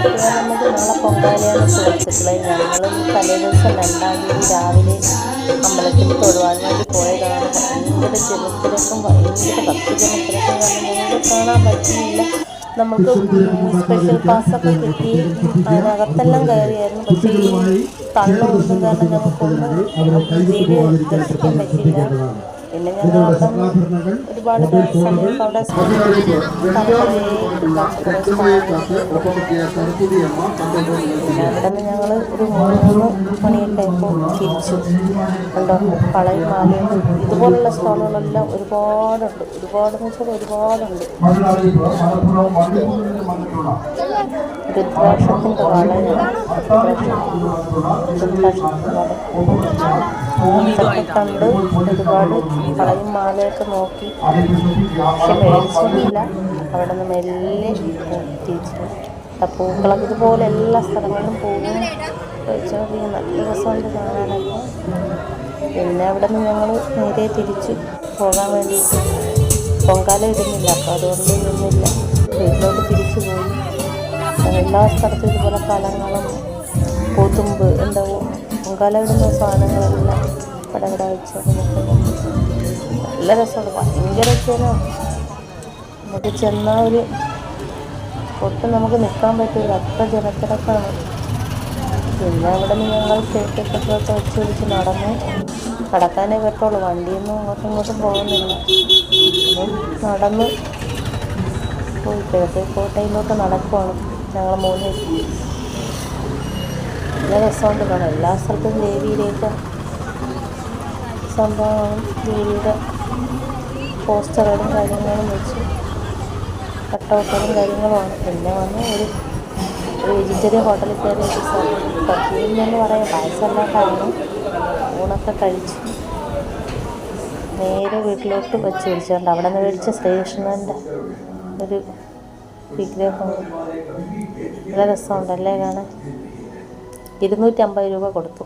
നാളെ പൊങ്കാലയാണ് സുഹൃത്തുക്കളെ. ഞങ്ങൾ തലേ ദിവസം 2-ാം തീയതി രാവിലെ അമ്പലത്തിൽ തൊഴുവാൻ വേണ്ടി പോയതാണ്. ഭയങ്കര ജനത്തിരക്കും ഭയങ്കര ഭക്തജനത്തിരക്കും കാരണം ഞങ്ങൾക്ക് കാണാൻ പറ്റുന്നില്ല. നമുക്ക് സ്പെഷ്യൽ പാസ്സൊക്കെ കിട്ടി അതിനകത്തെല്ലാം കയറിയായിരുന്നു. പക്ഷേ ഈ തള്ളൊന്നും കാരണം ഞങ്ങൾക്കൊന്നും ദേവിയെ ദർശിക്കാൻ പറ്റില്ല. പിന്നെ ഞങ്ങൾ അവിടെ നിന്ന് ഒരുപാട് സമയമൊക്കെ അവിടെ സ്പെൻഡ് ചെയ്തു. പിന്നെ അവിടെ നിന്ന് ഞങ്ങൾ ഒരു 3 മണിയൊക്കെ ആയപ്പോൾ തിരിച്ചു. കണ്ടോ, വളയും മാലയും ഇതുപോലുള്ള സ്റ്റോളുകളെല്ലാം ഒരുപാടുണ്ട്. ഒരുപാടെന്ന് വെച്ചാൽ ഒരുപാടുണ്ട്. രുദ്രാക്ഷത്തിൻ്റെ വളയാണ്. രുദ്രാക്ഷത്തിൻ്റെ വള ഇതൊക്കെ കണ്ട് ഒരുപാട് വളയും മാലയൊക്കെ നോക്കി. പക്ഷെ മേടിച്ചൊന്നുമില്ല. അവിടെ നിന്ന് മെല്ലെ തിരിച്ചു. പൂക്കളൊക്കെ ഇതുപോലെ എല്ലാ സ്ഥലങ്ങളിലും പോകും വെച്ചാൽ നല്ല രസമുണ്ട് കാണാനൊക്കെ. പിന്നെ അവിടെ നിന്ന് ഞങ്ങൾ നേരെ തിരിച്ചു പോകാൻ വേണ്ടിയിട്ട് പൊങ്കാല ഇടുന്നില്ല, അപ്പോൾ അതുകൊണ്ട് നിന്നില്ല, വീട്ടിലോട്ട് തിരിച്ചു പോയി. എല്ലാ സ്ഥലത്തും ഇതുപോലെ കളങ്ങളും കൊതുമ്പ് ഉണ്ടാവും. പൊങ്കാല ഇടുന്ന സാധനങ്ങളെല്ലാം ഇവിടെ വെച്ചൊക്കെ നിൽക്കുന്നുണ്ട്. നല്ല രസമുണ്ട്, ഭയങ്കര ജനം. നമുക്ക് ചെന്നാൽ ഒട്ടും നമുക്ക് നിൽക്കാൻ പറ്റില്ല, അത്ര ജനത്തിരക്കാണ്. പിന്നെ അവിടെ നിന്ന് ഞങ്ങൾ കേക്കൊക്കെ വെച്ച് പിടിച്ച് നടക്കാനേ പറ്റുള്ളൂ. വണ്ടിയൊന്നും അങ്ങോട്ടും ഇങ്ങോട്ടും പോകുന്നില്ല. നടന്ന് പോയി കിഴക്കേക്കോട്ടയിലോട്ട് നടക്കുവാണ് ഞങ്ങൾ 3 പേര്. നല്ല രസമുണ്ട് കാണാം. എല്ലാ സ്ഥലത്തും ദേവിയിലേക്ക് സംഭവമാണ്. ദേവിയുടെ പോസ്റ്ററുകളും കാര്യങ്ങളും വെച്ച് കട്ടൗട്ടുകളും കാര്യങ്ങളുമാണ്. പിന്നെ വന്ന് ഒരു വെജിറ്റേറിയൻ ഹോട്ടലിൽ കയറി എന്ന് പറയാം. പായസമെല്ലാം കഴിഞ്ഞു, ഊണൊക്കെ കഴിച്ചു നേരെ വീട്ടിലോട്ട് വെച്ച് പിടിച്ചുകൊണ്ട് അവിടെ നിന്ന് മേടിച്ച ശ്രീകൃഷ്ണൻ്റെ ഒരു വിഗ്രഹം. നല്ല രസമുണ്ടല്ലേ കാണാൻ. 250 രൂപ കൊടുത്തു.